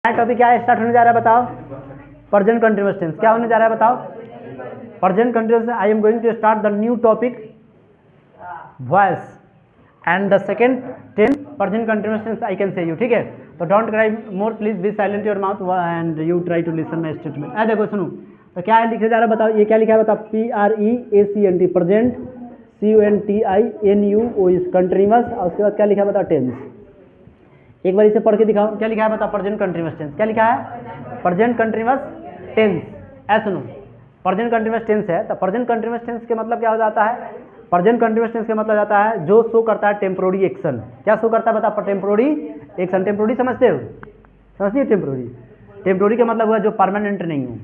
Topic क्या है start होने जा रहा है बताओ। प्रेजेंट कंटीन्यूअस टेंस क्या होने जा रहा है बताओ। Present continuous I am going to start the new topic voice and the second tense present continuous tense I can say you. ठीक है, तो don't cry more please be silent your mouth and you try to listen my statement. देखो सुनो, तो क्या लिखे जा रहा है बताओ। ये क्या लिखा है बताओ, PREACNT प्रेजेंट CONTINUOUS कंटीन्यूअस और उसके बाद क्या लिखा है बताओ टेंस। एक बार इसे पढ़ के दिखाओ क्या लिखा है बताओ। प्रेजेंट कंटीन्यूअस टेंस क्या लिखा है, प्रेजेंट कंटीन्यूअस टेंस। ऐसा सुनो, प्रेजेंट कंटीन्यूअस टेंस है तो प्रेजेंट कंटीन्यूअस टेंस के मतलब क्या हो जाता है। प्रेजेंट कंटीन्यूअस टेंस का मतलब जाता है जो शो करता है टेम्पोररी एक्शन। क्या शो करता है बताओ, टेम्पोररी एक्शन। टेम्पोररी समझते हो, समझती हो टेम्पोररी। टेम्पोररी का मतलब हुआ जो परमानेंट नहीं हो,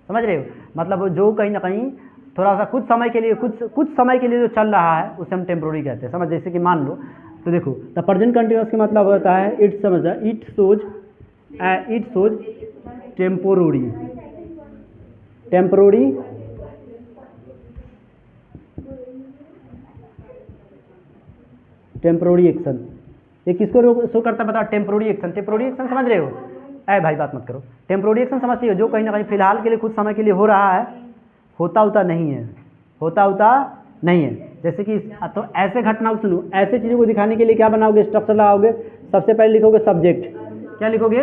समझ रहे हो, मतलब जो कहीं ना कहीं थोड़ा सा कुछ समय के लिए कुछ समय के लिए जो चल रहा है उसे हम टेम्पोररी कहते हैं। समझ, जैसे कि मान लो तो देखो द प्रेजेंट कंटीन्यूअस का मतलब होता है इट समझ इट शोज टेम्पोररी एक्शन। ये किसको शो करता है बताओ, टेम्पोररी एक्शन। टेम्पोररी एक्शन समझ रहे हो, भाई बात मत करो। टेम्पोररी एक्शन समझती हो जो कहीं ना कहीं फिलहाल के लिए कुछ समय के लिए हो रहा है, होता नहीं है। जैसे कि तो ऐसे घटनाओं सुनो, ऐसे चीज़ों को दिखाने के लिए क्या बनाओगे, स्ट्रक्चर लगाओगे। सबसे पहले लिखोगे सब्जेक्ट। क्या लिखोगे,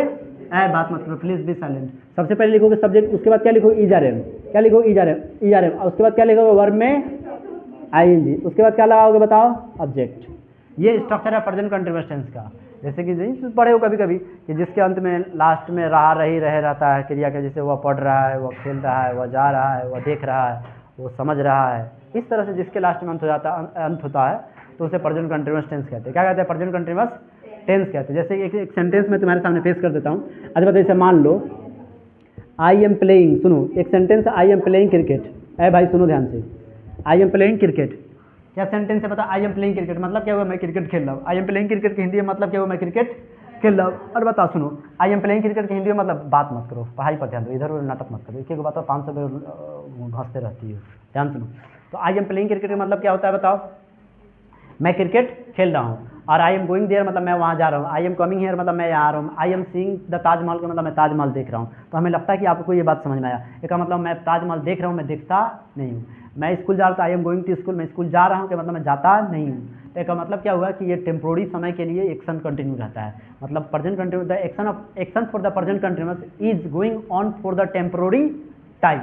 बात मत करो प्लीज बी साइलेंट। सबसे पहले लिखोगे सब्जेक्ट, उसके बाद क्या लिखोगे इजआरएम। क्या लिखोगे इजआरएम और उसके बाद क्या लिखोगे वर्ब में आईएनजी। उसके बाद क्या लगाओगे बताओ, ऑब्जेक्ट। ये स्ट्रक्चर है प्रेजेंट कंटीन्यूअस टेंस का। जैसे कि पढ़े हो कभी कभी कि जिसके अंत में लास्ट में रह रहता है क्रिया के, जैसे वह पढ़ रहा है, वह खेल रहा है, वह जा रहा है, वह देख रहा है, वो समझ रहा है। इस तरह से जिसके लास्ट में अंत होता है तो उसे प्रेजेंट कंटीन्यूअस टेंस कहते हैं। क्या कहते हैं, प्रेजेंट कंटीन्यूअस टेंस कहते हैं। जैसे एक सेंटेंस में तुम्हारे सामने पेश कर देता हूँ। अच्छा बताइए, जैसे मान लो आई एम प्लेइंग, सुनो एक sentence I am playing cricket. भाई सुनो ध्यान से, आई एम प्लेइंग क्रिकेट क्या सेंटेंस है बता। आई एम प्लेइंग क्रिकेट मतलब क्या हुआ, मैं क्रिकेट खेल रहा हूँ। आई एम प्लेइंग क्रिकेट की हिंदी में मतलब क्या हुआ, मैं क्रिकेट खेल रहा हूँ। और बताओ सुनो, आई एम प्लेइंग क्रिकेट की हिंदी में मतलब, बात मत करो, पढ़ाई पर ध्यान दो, इधर उधर नाटक मत करो। एक एक बताओ 500 बेर घंसते रहती है, ध्यान सुनो। तो आई एम प्लेइंग क्रिकेट का मतलब क्या होता है बताओ, मैं क्रिकेट खेल रहा हूँ। और आई एम गोइंग देयर मतलब मैं वहाँ जा रहा हूँ। आई एम कमिंग हियर मतलब मैं यहाँ आ रहा हूँ। I am seeing the Taj Mahal का मतलब मैं ताजमहल देख रहा हूँ। तो हमें लगता है कि आपको ये बात समझ में आया। इसका मतलब मैं ताजमहल देख रहा हूँ, मैं देखता नहीं हूँ। मैं स्कूल जा रहा था, I am going to school, मैं स्कूल जा रहा हूँ, क्या मतलब मैं जाता नहीं हूँ। तो इसका मतलब क्या हुआ कि ये टेम्पोररी समय के लिए एक्शन कंटिन्यू रहता है। मतलब present continuous, the action for the present continuous is going on for the temporary time.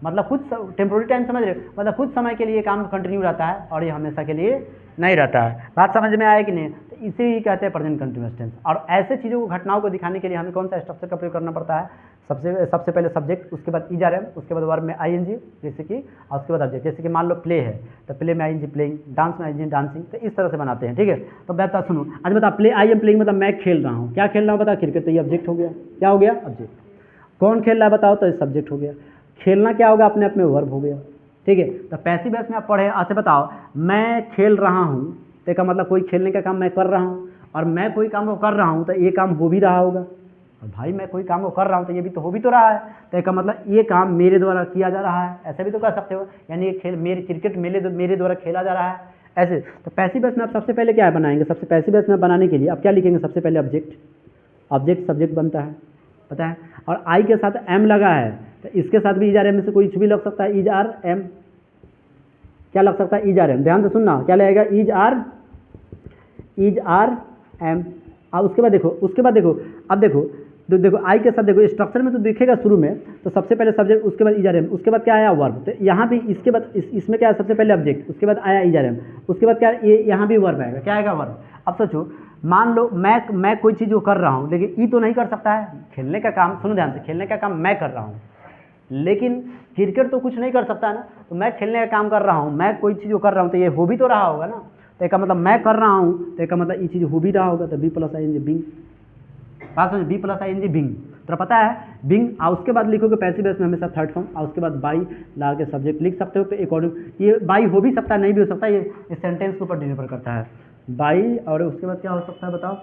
मतलब कुछ टेम्पोररी टाइम समझ रहे हो, मतलब कुछ समय के लिए काम कंटिन्यू रहता है और ये हमेशा के लिए नहीं रहता है। बात समझ में आया कि नहीं। तो इसे ही कहते हैं प्रेजेंट कंटिन्यूअस टेंस। और ऐसे चीज़ों को, घटनाओं को दिखाने के लिए हमें कौन सा स्ट्रक्चर का प्रयोग करना पड़ता है। सबसे पहले सब्जेक्ट, उसके बाद इजआरएम, उसके बाद वर्ब में आईएनजी जैसे कि, और उसके बाद ऑब्जेक्ट। जैसे कि मान लो प्ले है तो प्ले में आईएनजी प्लेइंग, डांस में आईएनजी डांसिंग। तो इस तरह से बनाते हैं, ठीक है। तो बता सुनो, आज बता प्ले आई एम प्लेइंग मतलब मैं खेल रहा हूँ। क्या खेल रहा हूँ बता, क्रिकेट। तो ये ऑब्जेक्ट हो गया। क्या हो गया, ऑब्जेक्ट। कौन खेल रहा है बताओ, तो ये सब्जेक्ट हो गया। खेलना क्या होगा, अपने आप में वर्ब हो गया, ठीक है। तो पैसिव वॉइस में आप पढ़े। अच्छा बताओ, मैं खेल रहा हूँ तो का मतलब कोई खेलने का काम मैं कर रहा हूँ, और मैं कोई काम को कर रहा हूँ तो ये काम हो भी रहा होगा। और भाई मैं कोई काम को कर रहा हूँ तो ये भी तो हो भी तो रहा है। तो इसका मतलब ये काम मेरे द्वारा किया जा रहा है, ऐसा भी तो कह सकते हो। यानी ये खेल मेरे क्रिकेट मेरे द्वारा खेला जा रहा है, ऐसे। तो पैसिव वॉइस में आप सबसे पहले क्या बनाएंगे, सबसे पैसिव वॉइस में बनाने के लिए आप क्या लिखेंगे, सबसे पहले ऑब्जेक्ट सब्जेक्ट बनता है, पता है। और आई के साथ एम लगा है तो इसके साथ भी इजआरएम में से कोई भी लग सकता है। इजआरएम क्या लग सकता है, इजआरएम। ध्यान से सुनना, क्या लगेगा, इजआरएम। अब उसके बाद देखो, अब देखो आई के साथ देखो स्ट्रक्चर में तो दिखेगा शुरू में, तो सबसे पहले सब्जेक्ट, उसके बाद इजआरएम, उसके बाद क्या आया वर्ब। तो यहाँ भी इसके बाद इसमें क्या है, सबसे पहले ऑब्जेक्ट, उसके बाद आया इजआरएम, उसके बाद क्या ये यहाँ भी वर्ब आएगा। क्या आएगा, वर्ब। अब सोचो, मान लो मैं कोई चीज़ जो कर रहा हूँ, लेकिन ई तो नहीं कर सकता है खेलने का काम। सुनो ध्यान से, खेलने का काम मैं कर रहा हूँ, लेकिन क्रिकेट तो कुछ नहीं कर सकता ना। तो मैं खेलने का काम कर रहा हूँ, मैं कोई चीज़ जो कर रहा हूँ तो ये हो भी तो रहा होगा ना। तो इसका मतलब मैं कर रहा हूँ, तो इसका मतलब ये चीज़ हो भी रहा होगा। तो B plus I N G being, बात समझ, B plus I N G being. तो पता है बिंग, और उसके बाद लिखोगे पैसिव वॉइस में हमेशा थर्ड फॉर्म, और उसके बाद बाई ला के सब्जेक्ट लिख सकते हो। तो अकॉर्डिंग ये बाई हो भी सकता है, नहीं भी हो सकता, ये इस सेंटेंस के ऊपर निर्भर करता है। बाई और उसके बाद क्या हो सकता है बताओ,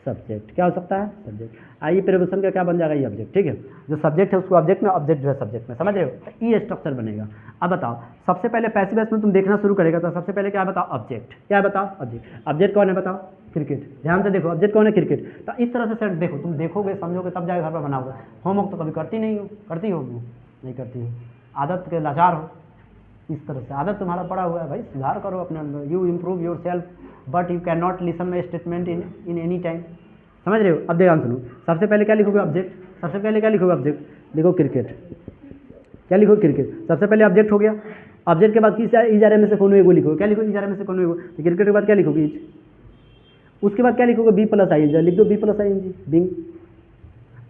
सब्जेक्ट। क्या हो सकता है? सब्जेक्ट। आइए प्रीपोजिशन का क्या बन जाएगा? ये ऑब्जेक्ट। ठीक है, जो सब्जेक्ट है उसको ऑब्जेक्ट में, ऑब्जेक्ट जो है सब्जेक्ट में, समझ रहे हो? तो ये स्ट्रक्चर बनेगा। अब बताओ, सबसे पहले पैसिव वॉइस में तुम देखना शुरू करेगा तो सबसे पहले क्या बताओ? ऑब्जेक्ट। क्या बताओ? ऑब्जेक्ट। ऑब्जेक्ट कौन है बताओ? क्रिकेट। ध्यान से देखो, ऑब्जेक्ट कौन है? क्रिकेट। तो इस तरह से सेट देखो, तुम देखोगे समझोगे तब जाके घर पर बनाओगे। होमवर्क तो कभी करती नहीं हो, करती हो? नहीं करती हो, आदत के लाचार हो। इस तरह से आदत तुम्हारा पड़ा हुआ है भाई, सुधार करो अपने अंदर। You improve your self but you can not listen my statement in any time. समझ रहे हो? अब ध्यान सुनो, सबसे पहले क्या लिखोगे? ऑब्जेक्ट। सबसे पहले क्या लिखोगे? ऑब्जेक्ट। लिखो क्रिकेट। क्या लिखो? क्रिकेट। सबसे पहले ऑब्जेक्ट हो गया। ऑब्जेक्ट के बाद किस इजारे में से कौन एगो लिखो? क्या लिखो? इजारे में से कौन एगो। तो क्रिकेट के बाद क्या लिखोगे? इज। उसके बाद क्या लिखोगे? B plus I N G. लिख दो B plus I N G, being.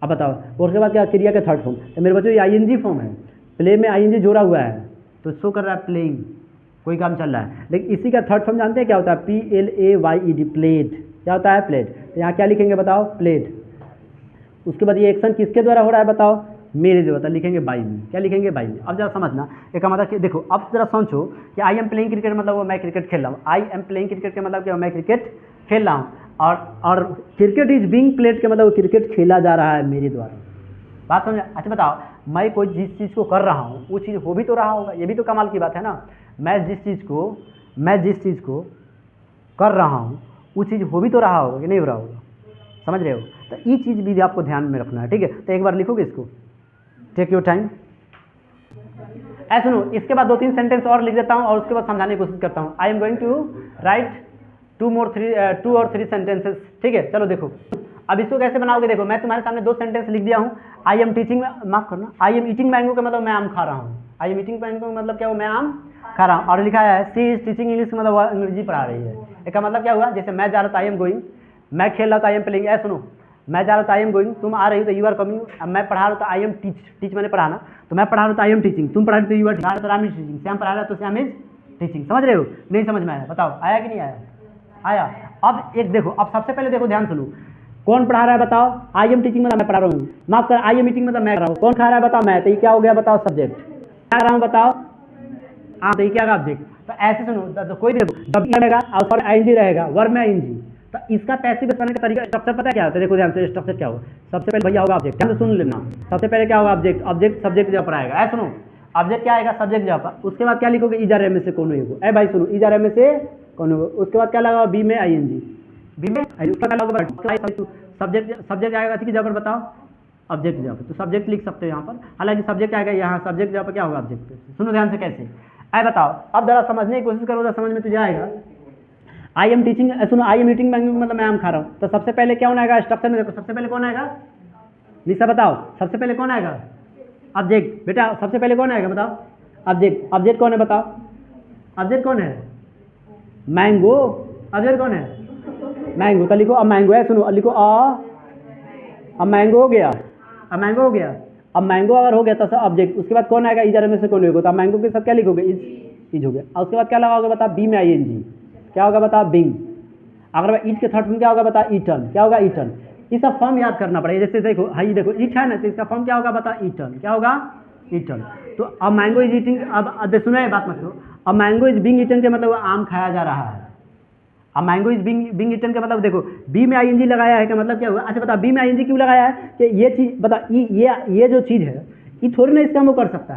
अब बताओ, और उसके बाद क्या? क्रिया का थर्ड फॉर्म। तो मेरे बच्चों ये आई एन जी फॉर्म है, प्ले में आई एन जी जोड़ा हुआ है तो शो कर रहा है प्लेइंग, कोई काम चल रहा है। लेकिन इसी का थर्ड फॉर्म जानते हैं क्या होता है? P L A Y E D, played. क्या होता है? प्लेड। तो यहाँ क्या लिखेंगे बताओ? प्लेड। उसके बाद ये एक्शन किसके द्वारा हो रहा है बताओ? मेरे द्वारा। लिखेंगे बाई में। क्या लिखेंगे? बाई में। अब जरा समझना, एक मतलब कि देखो, अब जरा सोचो कि आई एम प्लेइंग क्रिकेट मतलब वो मैं क्रिकेट खेल रहा हूँ। आई एम प्लेइंग क्रिकेट के मतलब क्या? मैं क्रिकेट खेल रहा हूँ। और क्रिकेट इज बीइंग प्लेड के मतलब वो क्रिकेट खेला जा रहा है मेरे द्वारा। बात समझ? अच्छा बताओ, मैं कोई जिस चीज़ को कर रहा हूँ वो चीज़ हो भी तो रहा होगा, ये भी तो कमाल की बात है ना। मैं जिस चीज़ को कर रहा हूँ वो चीज़ हो भी तो रहा होगा कि नहीं हो रहा होगा? समझ रहे हो? तो ये चीज़ भी आपको ध्यान में रखना है। ठीक है, तो एक बार लिखोगे इसको, टेक योर टाइम। ऐसा सुनो, इसके बाद 2-3 सेंटेंस और लिख देता हूँ और उसके बाद समझाने की कोशिश करता हूँ। I am going to write 2 और 3 सेंटेंसेस। ठीक है, चलो देखो अब इसको कैसे बनाओगे। देखो, मैं तुम्हारे सामने 2 सेंटेंस लिख दिया हूँ। आई एम टीचिंग, माफ करना, आई एम ईटिंग मैंगो का मतलब मैं आम खा रहा हूँ। आई एम ईटिंग मैंगो का मतलब क्या हुआ? मैं आम खा रहा हूँ। और लिखा है सी इज टीचिंग इंग्लिश, मतलब वह अंग्रेजी पढ़ा रही है। इसका मतलब क्या हुआ? जैसे मैं जा रहा था आई एम गोइंग, मैं खेल रहा था आई एम प्लेइंग। सुनो, मैं जा रहा था आई एम गोइंग, तुम आ रही हो तो यू आर कमिंग। अब मैं पढ़ा रहा था आई एम टीच मैंने पढ़ाना, तो मैं पढ़ा रहा था आई एम टीचिंग, तुम पढ़ा रहे तो यू आर टीचिंग। श्याम पढ़ा रहा तो श्याम इज टीचिंग। समझ रहे हो? नहीं समझ में आया? बताओ, आया कि नहीं आया? आया। अब एक देखो, अब सबसे पहले देखो, ध्यान सुनो, कौन पढ़ा रहा है बताओ? आई एम टीचिंग मतलब मैं पढ़ा रहा हूँ। माफ कर, आई एम मीटिंग मतलब मैं कर रहा हूँ। कौन खा रहा है बताओ? मैं। तो ये क्या हो गया बताओ? सब्जेक्ट। क्या कर रहा हूँ बताओ? हाँ, तो ये क्या ऑब्जेक्ट। तो ऐसे सुनो, तो कोई भी जब रहेगा और आई एन जी रहेगा, वर्ब में आई एन जी, तो इसका पैसिव बनाने का तरीका, स्ट्रक्चर पता है क्या होता है? देखो ध्यान से, स्ट्रक्चर क्या होगा? सबसे पहले भैया होगा ऑब्जेक्ट। ध्यान से सुन लेना, सबसे पहले क्या होगा? ऑब्जेक्ट। ऑब्जेक्ट सब्जेक्ट जब पर आएगा। ऐसा सुनो, ऑब्जेक्ट क्या आएगा? सब्जेक्ट जब पर। उसके बाद क्या लिखोगे? इजार में से कौन होगा? ए भाई सुनो, इजार में से कौन होगा? उसके बाद क्या लगा? बी में आई एन जी, बी में सब्जेक्ट आएगा ठीक है जहाँ पर बताओ? ऑब्जेक्ट जहाँ पर। तो सब्जेक्ट लिख सकते हो यहाँ पर, हालांकि सब्जेक्ट आएगा यहाँ, सब्जेक्ट जहाँ पर क्या होगा? ऑब्जेक्ट पे। सुनो ध्यान से कैसे आए बताओ। अब जरा समझने की कोशिश करो, समझ में तुझे आएगा। आई एम टीचिंग, सुनो, आई एम ईटिंग मैंगो मतलब मैं आम खा रहा हूँ। तो सबसे पहले क्या होना आएगा? स्ट्रक्चर में देखो, सबसे पहले कौन आएगा? निशा बताओ, सबसे पहले कौन आएगा? ऑब्जेक्ट। बेटा सबसे पहले कौन आएगा बताओ? ऑब्जेक्ट। ऑब्जेक्ट कौन है बताओ? ऑब्जेक्ट कौन है? मैंगो। ऑब्जेक्ट कौन है? मैंगो। तो लिखो अब मैंगो है, सुनो लिखो अब मैंगो हो गया। अब मैंगो हो गया। अब मैंगो अगर हो गया तो ऑब्जेक्ट। उसके बाद कौन आएगा? इजार में से कौन होगा? तो अब मैंगो के साथ क्या लिखोगे? इज हो गया। और उसके बाद क्या लगाओगे बताओ? बी में आई एन जी। क्या होगा बताओ? बिंग। अगर मैं ईट के थर्ड फॉर्म क्या होगा बताओ? ईटन। क्या होगा? ईटन। इसका फॉर्म याद करना पड़ेगा। जैसे देखो, हाई देखो, ईट है ना, तो इसका फॉर्म क्या होगा बताओ? ईटन। क्या होगा? ईटन। तो अब मैंगो इज ईटिंग, अब सुना है बात मत करो, अब मैंगो इज बिंग ईटन के मतलब आम खाया जा रहा है। अब मैंगो इज बिंग ईटन का मतलब देखो, बी में आईएनजी लगाया है का मतलब क्या हुआ? अच्छा बता, बी में आईएनजी क्यों लगाया है? कि ये चीज़ बता, ये जो चीज़ है ये थोड़ी ना इसका वो कर सकता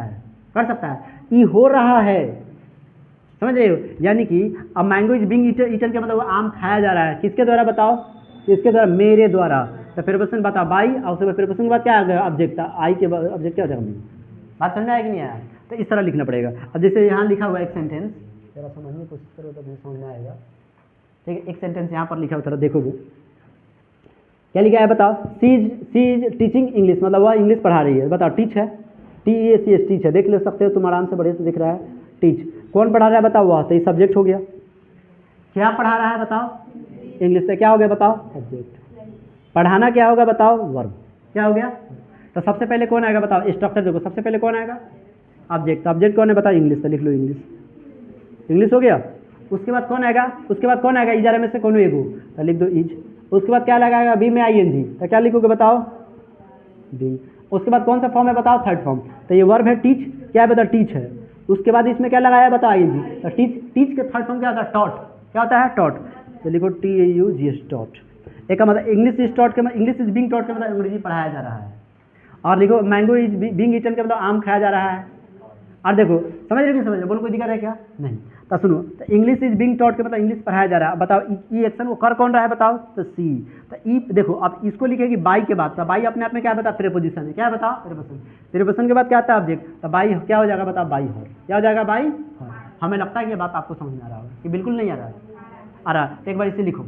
है, ये हो रहा है। समझ रहे हो? यानी कि अब मैंगो इज बिंग ईटन का मतलब आम खाया जा रहा है। किसके द्वारा बताओ? किसके द्वारा? मेरे द्वारा। तो प्रीपोजिशन बता बाई, और उसके बाद प्रीपोजिशन के बाद क्या आ गया? ऑब्जेक्ट। आई के बाद ऑब्जेक्ट क्या हो जाएगा? बात समझ में आया कि नहीं आया? तो इस तरह लिखना पड़ेगा। अब जैसे यहाँ लिखा हुआ एक सेंटेंस, जरा समझने की कोशिश करो तो समझ में आएगा। ठीक है, एक सेंटेंस यहाँ पर लिखा हुआ था, देखोगे क्या लिखा है बताओ? सी इज टीचिंग इंग्लिश, मतलब वह इंग्लिश पढ़ा रही है। बताओ, टीच है, TEACH, टीच है। देख ले सकते हो तुम आराम से, बढ़िया से दिख रहा है। टीच कौन पढ़ा रहा है बताओ? वह। तो ये सब्जेक्ट हो गया। क्या पढ़ा रहा है बताओ? इंग्लिश। से क्या हो गया बताओ? सब्जेक्ट। पढ़ाना क्या होगा बताओ? वर्ब। क्या हो गया? तो सबसे पहले कौन आएगा बताओ? स्ट्रक्चर देखो, सबसे पहले कौन आएगा? ऑब्जेक्ट। ऑब्जेक्ट कौन है बताओ? इंग्लिश। तो लिख लो इंग्लिश हो गया। उसके बाद कौन आएगा? इजारे में से कौन एगो? तो लिख दो इज। उसके बाद क्या लगाएगा? बी में आईएनजी। तो क्या लिखोगे बताओ? बी। उसके बाद कौन सा फॉर्म है बताओ? Third form. तो ये वर्ब है टीच। क्या है बताओ? टीच है। उसके बाद इसमें क्या लगाया बताओ? आईएनजी। तो टीच के थर्ड फॉर्म क्या होता है? टॉट। क्या होता है? टॉट। तो लिखो TAUGH, टॉट। एक का मतलब इंग्लिश इज टॉट के मतलब इंग्लिश इज बीइंग टॉट के मतलब अंग्रेजी पढ़ाया जा रहा है। और लिखो मैंगो इज बीइंग ईटन के मतलब आम खाया जा रहा है। और देखो समझ रहे हो कि समझ रहे, बोलो कोई दिक्कत है क्या? नहीं। तो सुनो, तो इंग्लिश इज बीइंग टॉट के मतलब इंग्लिश पढ़ाया जा रहा है। बताओ ई एक्शन को कर कौन रहा है बताओ? तो सी। तो ई देखो अब इसको लिखेगी बाई के बाद, तो बाई अपने आप में क्या बता? प्रीपोजिशन है। क्या बताओ? प्रीपोजिशन। प्रीपोजिशन के बाद क्या आता है? ऑब्जेक्ट। तो बाई क्या हो जाएगा बताओ? By her. क्या हो जाएगा? By her. हमें लगता है कि ये बात आपको समझ में आ रहा होगा कि बिल्कुल नहीं आ रहा है? आ रहा है। एक बार इसे लिखो।